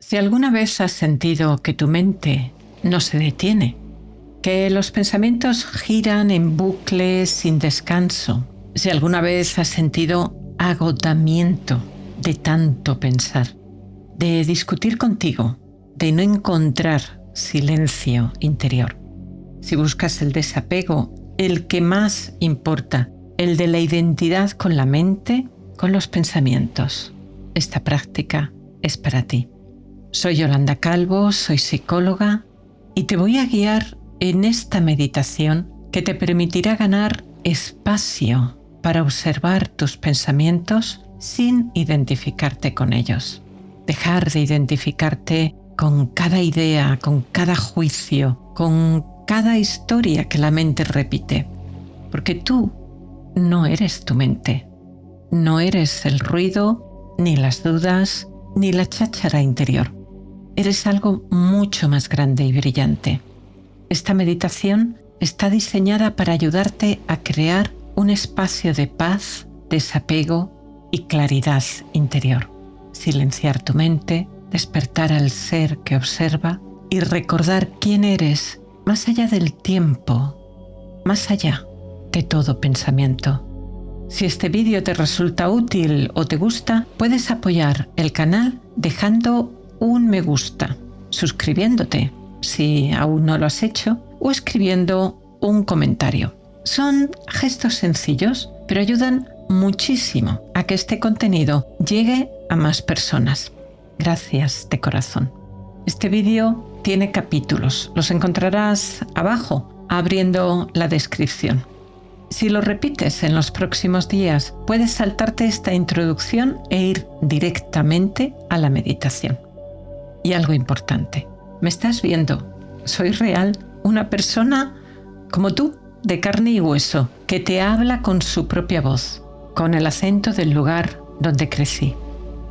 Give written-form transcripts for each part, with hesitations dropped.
Si alguna vez has sentido que tu mente no se detiene, que los pensamientos giran en bucles sin descanso, si alguna vez has sentido agotamiento de tanto pensar, de discutir contigo, de no encontrar silencio interior, si buscas el desapego, el que más importa, el de la identidad con la mente, con los pensamientos, esta práctica es para ti. Soy Yolanda Calvo, soy psicóloga y te voy a guiar en esta meditación que te permitirá ganar espacio para observar tus pensamientos sin identificarte con ellos. Dejar de identificarte con cada idea, con cada juicio, con cada historia que la mente repite. Porque tú no eres tu mente. No eres el ruido, ni las dudas, ni la cháchara interior. Eres algo mucho más grande y brillante. Esta meditación está diseñada para ayudarte a crear un espacio de paz, desapego y claridad interior. Silenciar tu mente, despertar al ser que observa y recordar quién eres más allá del tiempo, más allá de todo pensamiento. Si este vídeo te resulta útil o te gusta, puedes apoyar el canal dejando un me gusta, suscribiéndote si aún no lo has hecho o escribiendo un comentario. Son gestos sencillos, pero ayudan muchísimo a que este contenido llegue a más personas. Gracias de corazón. Este vídeo tiene capítulos, los encontrarás abajo abriendo la descripción. Si lo repites en los próximos días, puedes saltarte esta introducción e ir directamente a la meditación. Y algo importante, ¿me estás viendo? Soy real, una persona como tú, de carne y hueso, que te habla con su propia voz, con el acento del lugar donde crecí.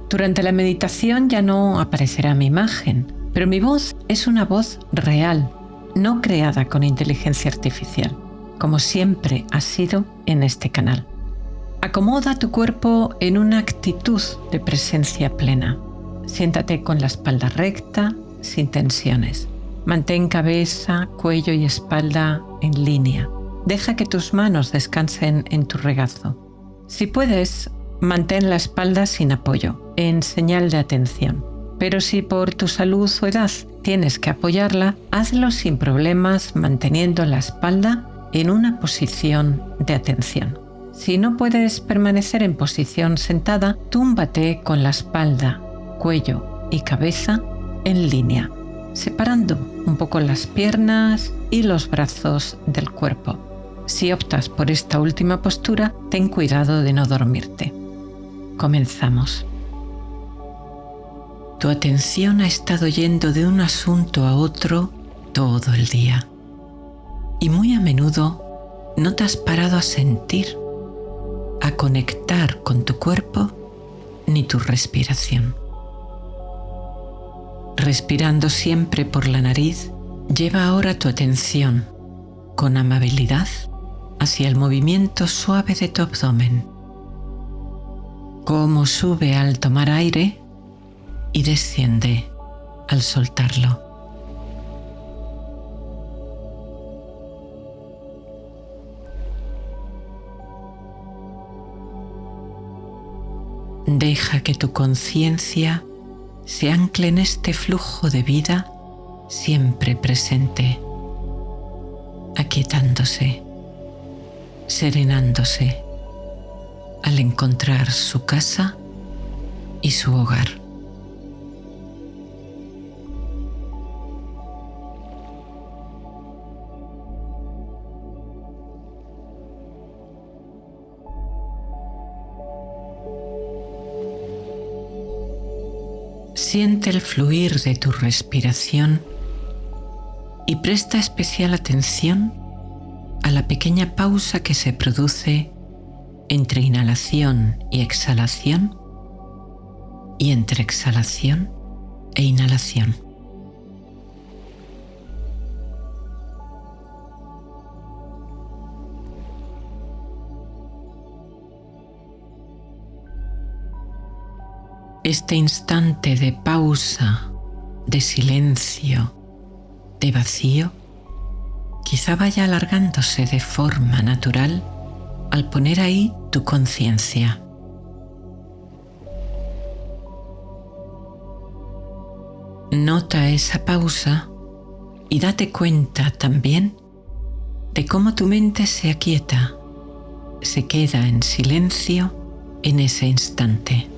Durante la meditación ya no aparecerá mi imagen, pero mi voz es una voz real, no creada con inteligencia artificial, como siempre ha sido en este canal. Acomoda tu cuerpo en una actitud de presencia plena. Siéntate con la espalda recta, sin tensiones. Mantén cabeza, cuello y espalda en línea. Deja que tus manos descansen en tu regazo. Si puedes, mantén la espalda sin apoyo, en señal de atención. Pero si por tu salud o edad tienes que apoyarla, hazlo sin problemas manteniendo la espalda en una posición de atención. Si no puedes permanecer en posición sentada, túmbate con la espalda, cuello y cabeza en línea, separando un poco las piernas y los brazos del cuerpo. Si optas por esta última postura, ten cuidado de no dormirte. Comenzamos. Tu atención ha estado yendo de un asunto a otro todo el día. Y muy a menudo no te has parado a sentir, a conectar con tu cuerpo ni tu respiración. Respirando siempre por la nariz, lleva ahora tu atención con amabilidad hacia el movimiento suave de tu abdomen. Cómo sube al tomar aire y desciende al soltarlo. Deja que tu conciencia se ancle en este flujo de vida siempre presente, aquietándose, serenándose al encontrar su casa y su hogar. Siente el fluir de tu respiración y presta especial atención a la pequeña pausa que se produce entre inhalación y exhalación y entre exhalación e inhalación. Este instante de pausa de silencio, de vacío, quizá vaya alargándose de forma natural al poner ahí tu conciencia. Nota esa pausa y date cuenta también de cómo tu mente se aquieta, se queda en silencio en ese instante.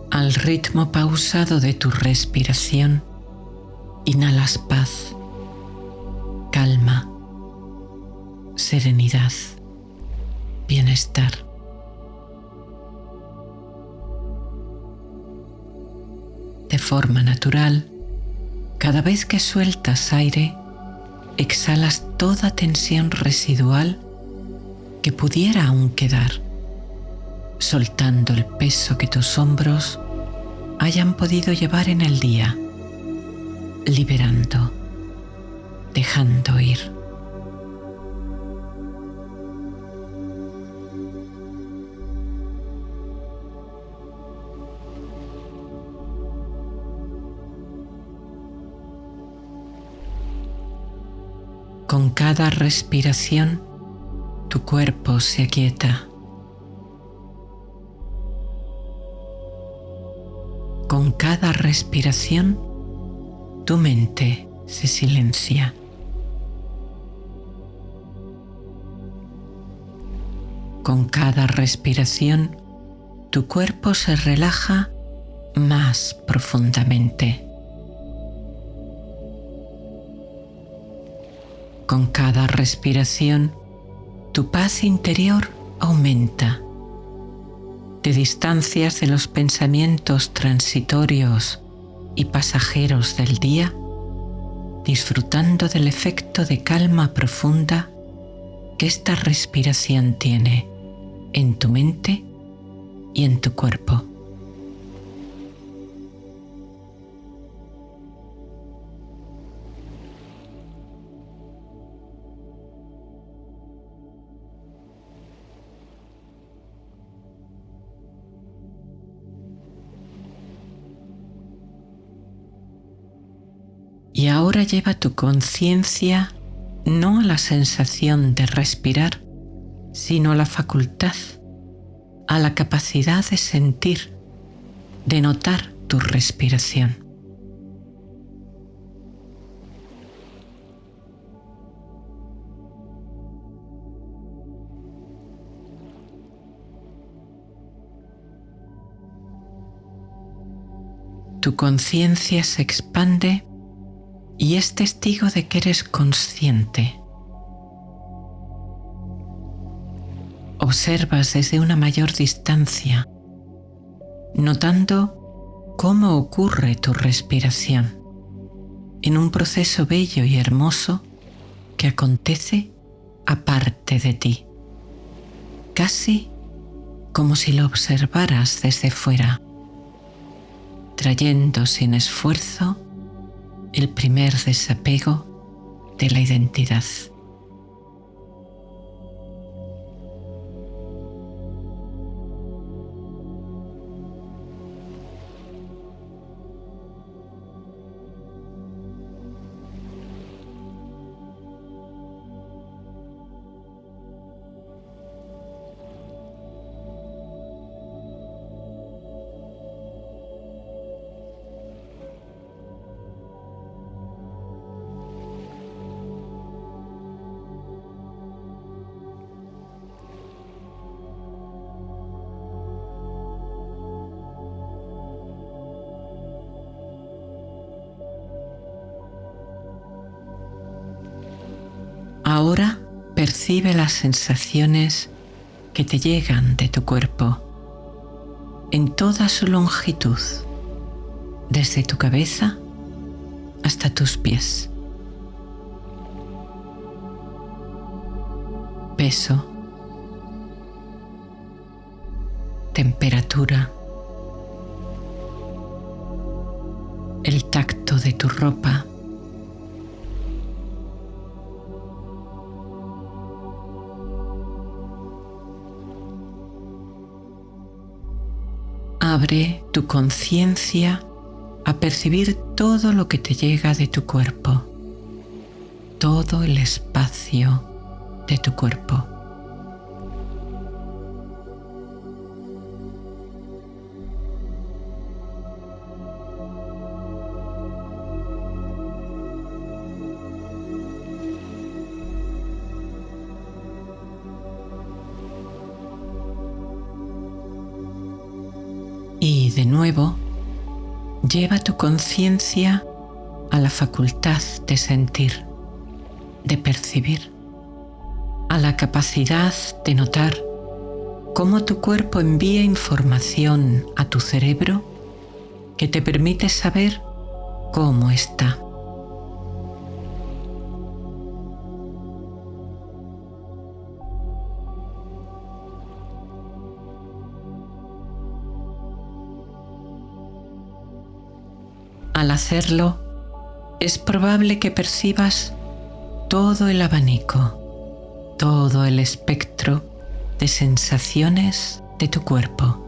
Al ritmo pausado de tu respiración, inhalas paz, calma, serenidad, bienestar. De forma natural, cada vez que sueltas aire, exhalas toda tensión residual que pudiera aún quedar, soltando el peso que tus hombros hayan podido llevar en el día, liberando, dejando ir. Con cada respiración, tu cuerpo se aquieta. Con cada respiración, tu mente se silencia. Con cada respiración, tu cuerpo se relaja más profundamente. Con cada respiración, tu paz interior aumenta. Te distancias de los pensamientos transitorios y pasajeros del día, disfrutando del efecto de calma profunda que esta respiración tiene en tu mente y en tu cuerpo. Y ahora lleva tu conciencia no a la sensación de respirar, sino a la facultad, a la capacidad de sentir, de notar tu respiración. Tu conciencia se expande y es testigo de que eres consciente. Observas desde una mayor distancia, notando cómo ocurre tu respiración en un proceso bello y hermoso que acontece aparte de ti, casi como si lo observaras desde fuera, trayendo sin esfuerzo el primer desapego de la identidad. Ahora percibe las sensaciones que te llegan de tu cuerpo en toda su longitud, desde tu cabeza hasta tus pies. Peso, temperatura, el tacto de tu ropa. Abre tu conciencia a percibir todo lo que te llega de tu cuerpo, todo el espacio de tu cuerpo. Y de nuevo, lleva tu conciencia a la facultad de sentir, de percibir, a la capacidad de notar cómo tu cuerpo envía información a tu cerebro que te permite saber cómo está. Al hacerlo, es probable que percibas todo el abanico, todo el espectro de sensaciones de tu cuerpo.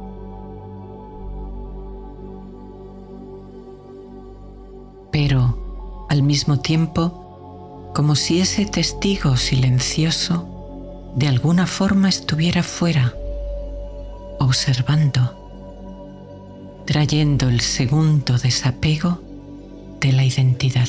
Pero, al mismo tiempo, como si ese testigo silencioso de alguna forma estuviera fuera, observando, trayendo el segundo desapego de la identidad.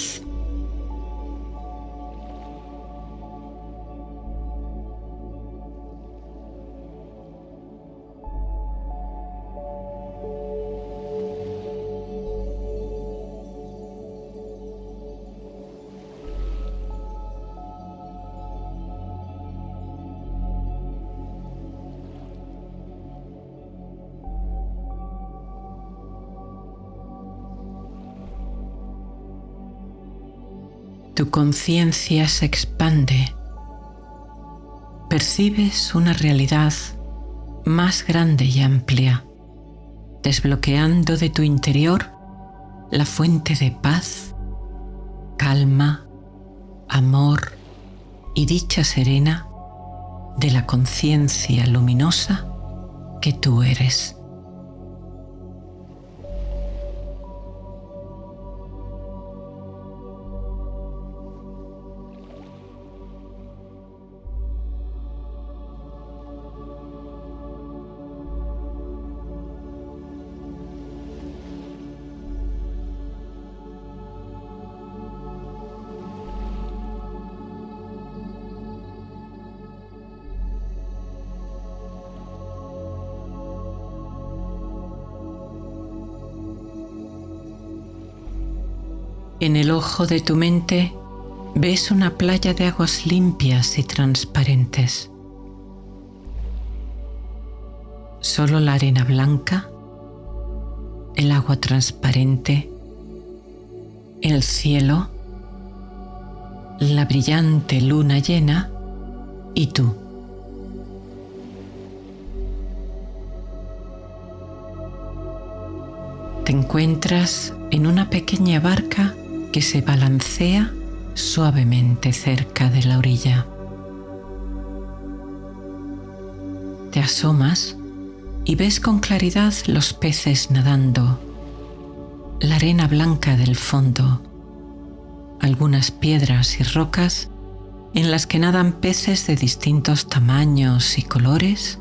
Tu conciencia se expande. Percibes una realidad más grande y amplia, desbloqueando de tu interior la fuente de paz, calma, amor y dicha serena de la conciencia luminosa que tú eres. En el ojo de tu mente ves una playa de aguas limpias y transparentes. Solo la arena blanca, el agua transparente, el cielo, la brillante luna llena y tú. Te encuentras en una pequeña barca que se balancea suavemente cerca de la orilla. Te asomas y ves con claridad los peces nadando, la arena blanca del fondo, algunas piedras y rocas en las que nadan peces de distintos tamaños y colores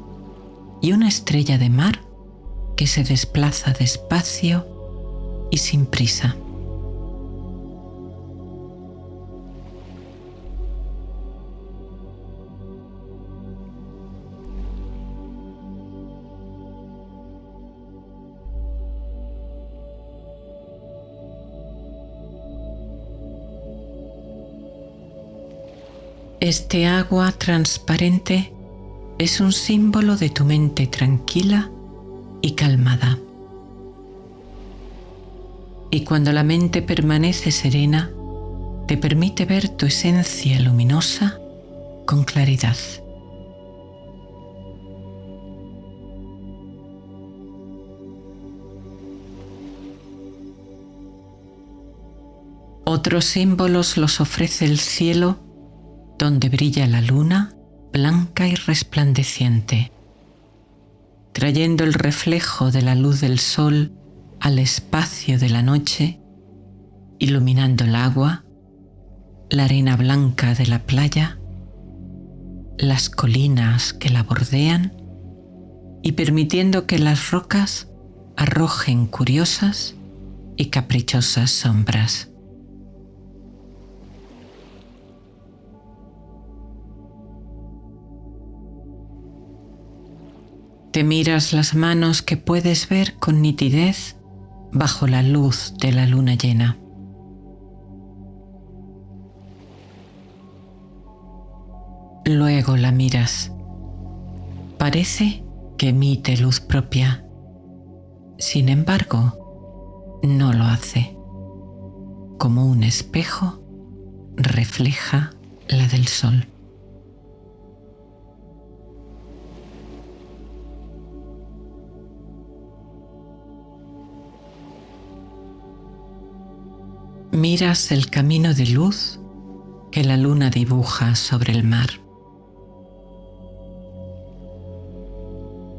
y una estrella de mar que se desplaza despacio y sin prisa. Este agua transparente es un símbolo de tu mente tranquila y calmada. Y cuando la mente permanece serena, te permite ver tu esencia luminosa con claridad. Otros símbolos los ofrece el cielo, donde brilla la luna blanca y resplandeciente, trayendo el reflejo de la luz del sol al espacio de la noche, iluminando el agua, la arena blanca de la playa, las colinas que la bordean y permitiendo que las rocas arrojen curiosas y caprichosas sombras. Te miras las manos que puedes ver con nitidez bajo la luz de la luna llena. Luego la miras. Parece que emite luz propia. Sin embargo, no lo hace. Como un espejo, refleja la del sol. Miras el camino de luz que la luna dibuja sobre el mar.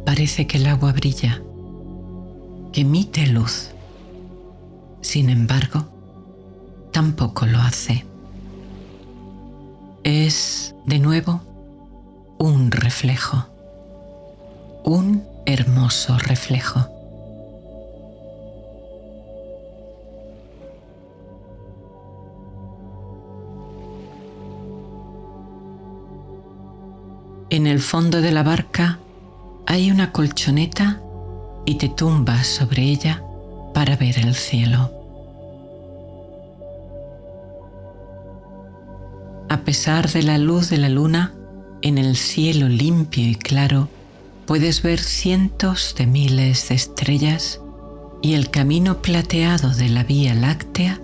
Parece que el agua brilla, que emite luz. Sin embargo, tampoco lo hace. Es, de nuevo, un reflejo. Un hermoso reflejo. En el fondo de la barca hay una colchoneta y te tumbas sobre ella para ver el cielo. A pesar de la luz de la luna, en el cielo limpio y claro puedes ver cientos de miles de estrellas y el camino plateado de la Vía Láctea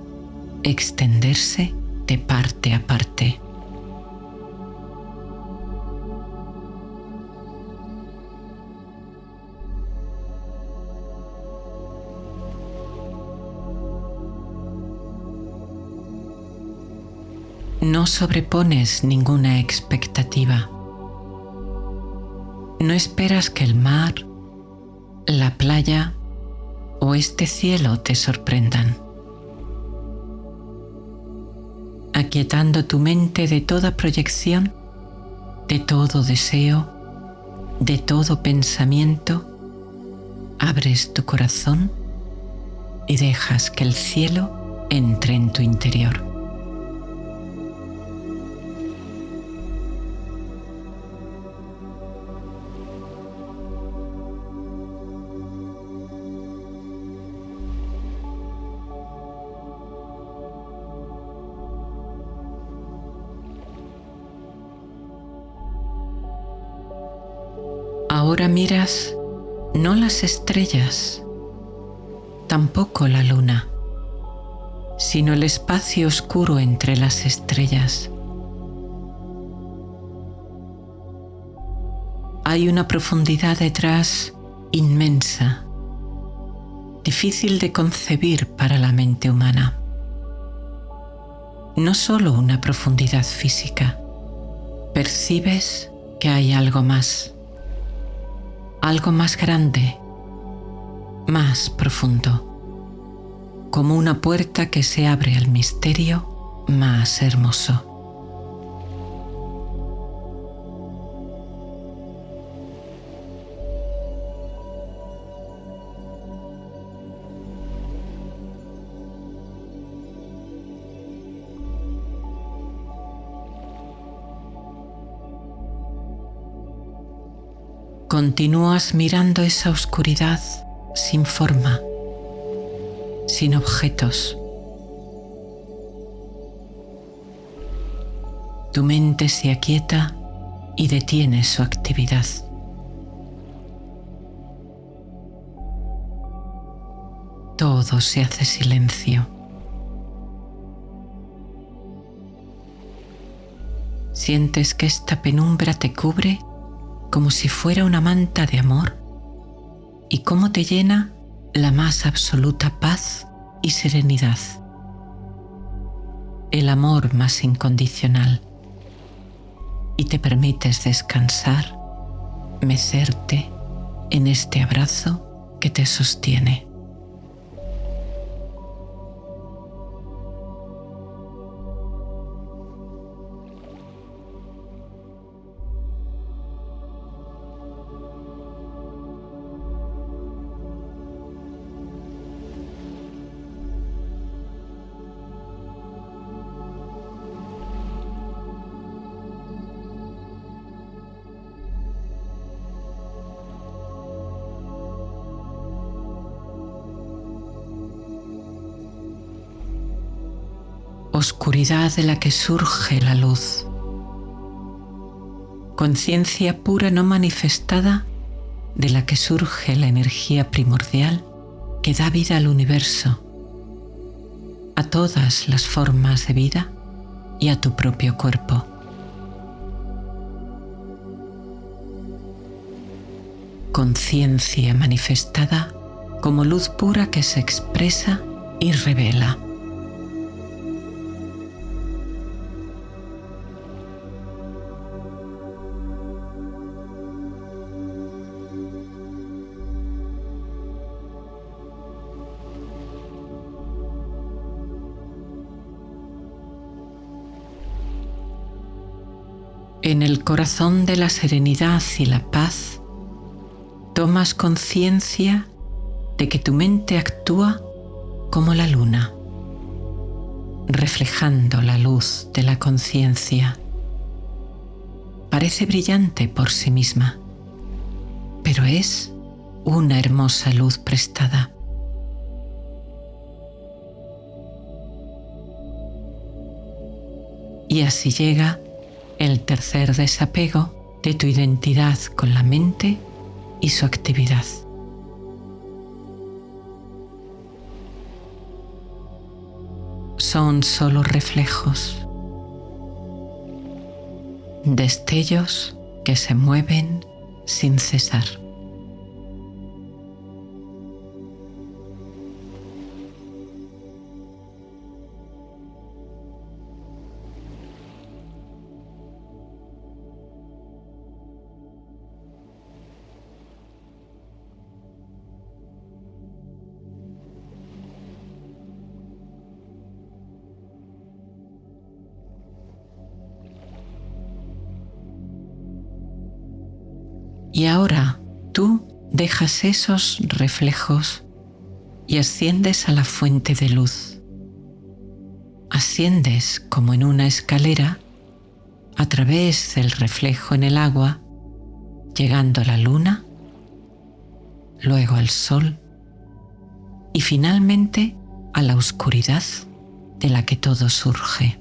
extenderse de parte a parte. No sobrepones ninguna expectativa. No esperas que el mar, la playa o este cielo te sorprendan. Aquietando tu mente de toda proyección, de todo deseo, de todo pensamiento, abres tu corazón y dejas que el cielo entre en tu interior. Ahora miras no las estrellas, tampoco la luna, sino el espacio oscuro entre las estrellas. Hay una profundidad detrás inmensa, difícil de concebir para la mente humana. No solo una profundidad física, percibes que hay algo más grande, más profundo, como una puerta que se abre al misterio más hermoso. Continúas mirando esa oscuridad sin forma, sin objetos. Tu mente se aquieta y detiene su actividad. Todo se hace silencio. Sientes que esta penumbra te cubre como si fuera una manta de amor y cómo te llena la más absoluta paz y serenidad. el amor más incondicional y te permites descansar, mecerte en este abrazo que te sostiene. Oscuridad de la que surge la luz. Conciencia pura no manifestada de la que surge la energía primordial que da vida al universo, a todas las formas de vida y a tu propio cuerpo. Conciencia manifestada como luz pura que se expresa y revela. En el corazón de la serenidad y la paz, tomas conciencia de que tu mente actúa como la luna, reflejando la luz de la conciencia. Parece brillante por sí misma, pero es una hermosa luz prestada. Y así llega el tercer desapego de tu identidad con la mente y su actividad. Son solo reflejos, destellos que se mueven sin cesar. Y ahora tú dejas esos reflejos y asciendes a la fuente de luz. Asciendes como en una escalera a través del reflejo en el agua, llegando a la luna, luego al sol y finalmente a la oscuridad de la que todo surge.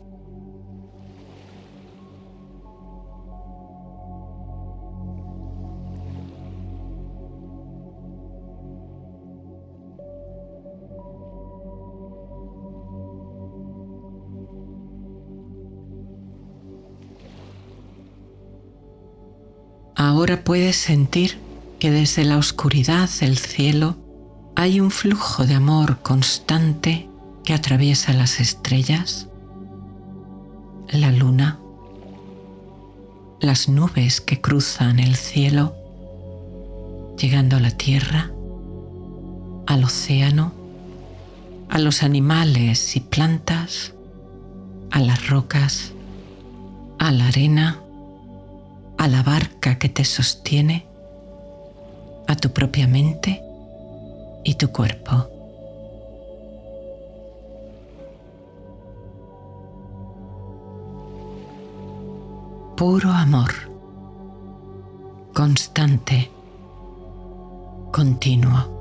Ahora puedes sentir que desde la oscuridad del cielo hay un flujo de amor constante que atraviesa las estrellas, la luna, las nubes que cruzan el cielo, llegando a la tierra, al océano, a los animales y plantas, a las rocas, a la arena, a la barca que te sostiene, a tu propia mente y tu cuerpo. Puro amor, constante, continuo.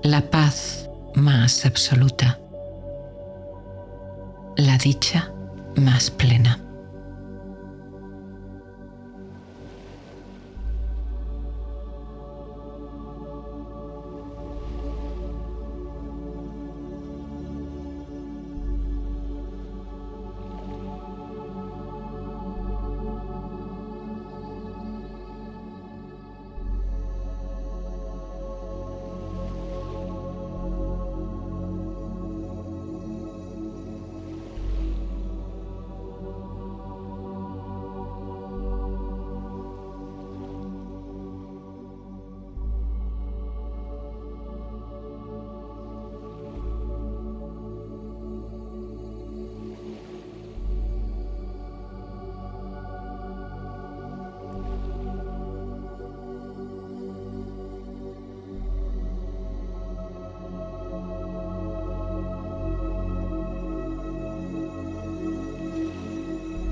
La paz más absoluta, la dicha más plena.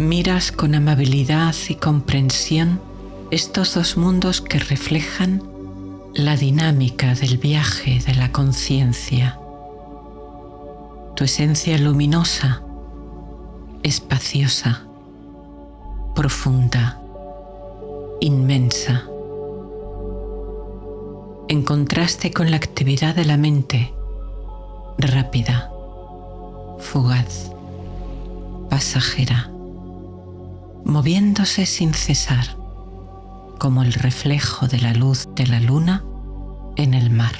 Miras con amabilidad y comprensión estos dos mundos que reflejan la dinámica del viaje de la conciencia. Tu esencia luminosa, espaciosa, profunda, inmensa, en contraste con la actividad de la mente, rápida, fugaz, pasajera, moviéndose sin cesar, como el reflejo de la luz de la luna en el mar.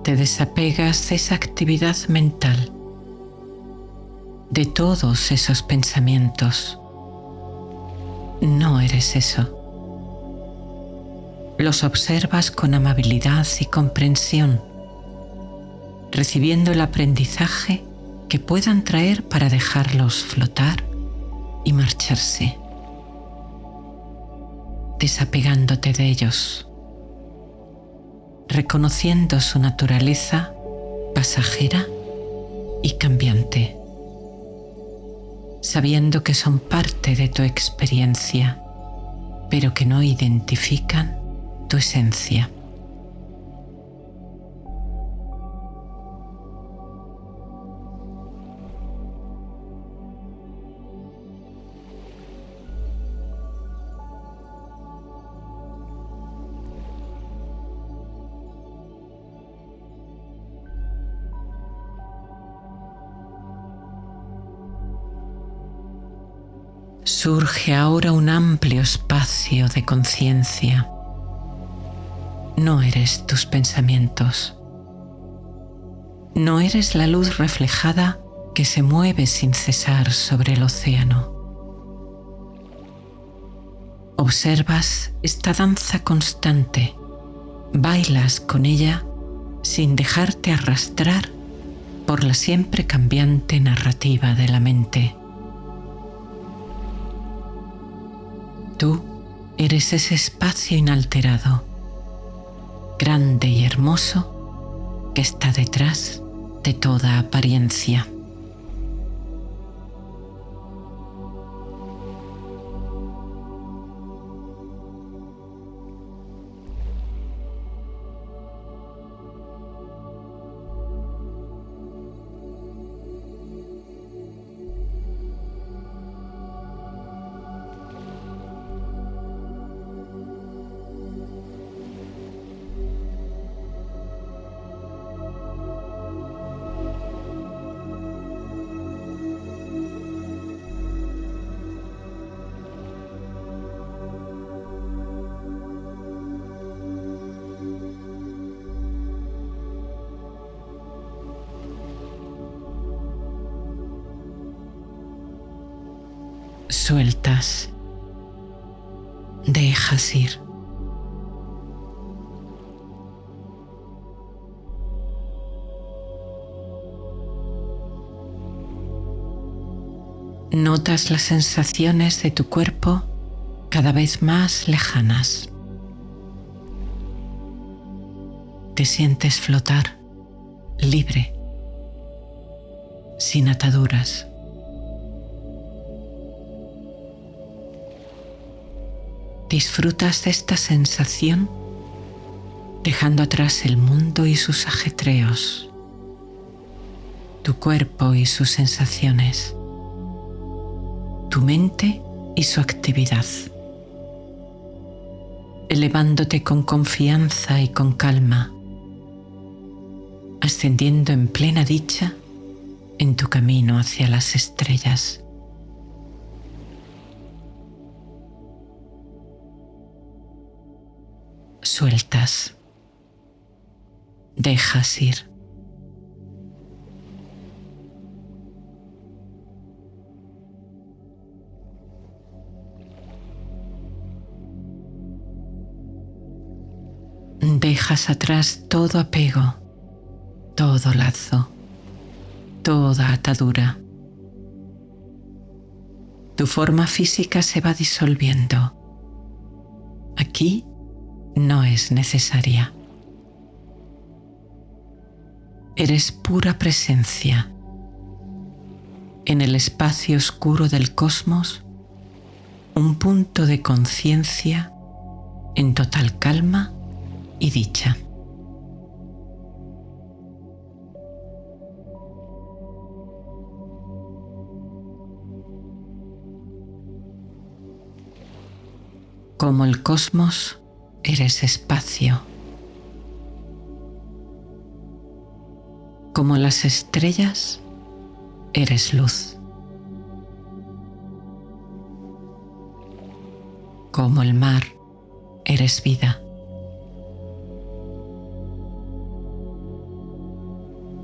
Te desapegas de esa actividad mental, de todos esos pensamientos. No eres eso. Los observas con amabilidad y comprensión, recibiendo el aprendizaje que puedan traer para dejarlos flotar y marcharse, desapegándote de ellos, reconociendo su naturaleza pasajera y cambiante, sabiendo que son parte de tu experiencia, pero que no identifican tu esencia. Surge ahora un amplio espacio de conciencia. No eres tus pensamientos. No eres la luz reflejada que se mueve sin cesar sobre el océano. Observas esta danza constante, bailas con ella sin dejarte arrastrar por la siempre cambiante narrativa de la mente. Tú eres ese espacio inalterado, grande y hermoso, que está detrás de toda apariencia. Sueltas, dejas ir. Notas las sensaciones de tu cuerpo cada vez más lejanas. Te sientes flotar, libre, sin ataduras. Disfrutas de esta sensación dejando atrás el mundo y sus ajetreos, tu cuerpo y sus sensaciones, tu mente y su actividad, elevándote con confianza y con calma, ascendiendo en plena dicha en tu camino hacia las estrellas. Sueltas, dejas ir. Dejas atrás todo apego, todo lazo, toda atadura. Tu forma física se va disolviendo aquí no es necesaria. Eres pura presencia. En el espacio oscuro del cosmos, un punto de conciencia en total calma y dicha. Como el cosmos, eres espacio. Como las estrellas, eres luz. Como el mar, eres vida.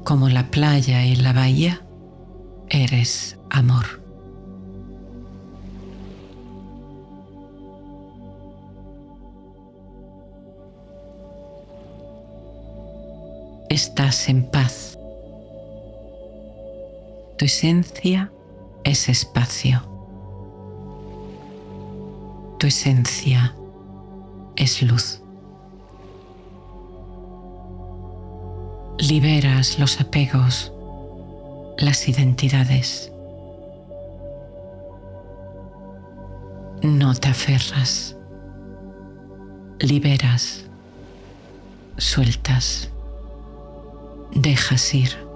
Como la playa y la bahía, eres amor. Estás en paz. Tu esencia es espacio. Tu esencia es luz. Liberas los apegos, las identidades. No te aferras. Liberas, sueltas, dejas ir.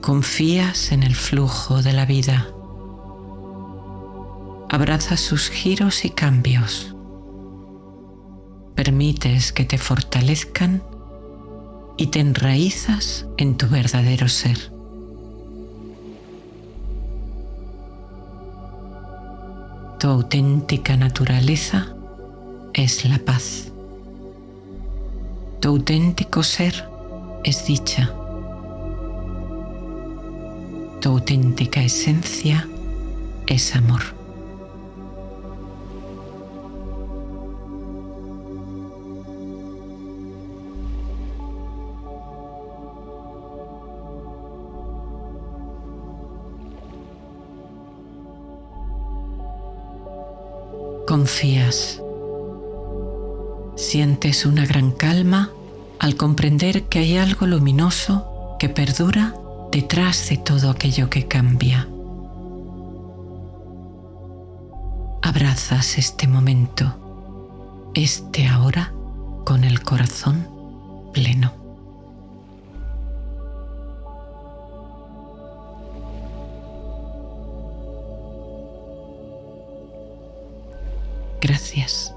Confías en el flujo de la vida. Abrazas sus giros y cambios. Permites que te fortalezcan y te enraizas en tu verdadero ser. Tu auténtica naturaleza es la paz. Tu auténtico ser es dicha. Tu auténtica esencia es amor. Confías. Sientes una gran calma al comprender que hay algo luminoso que perdura detrás de todo aquello que cambia. Abrazas este momento, este ahora, con el corazón pleno. Gracias.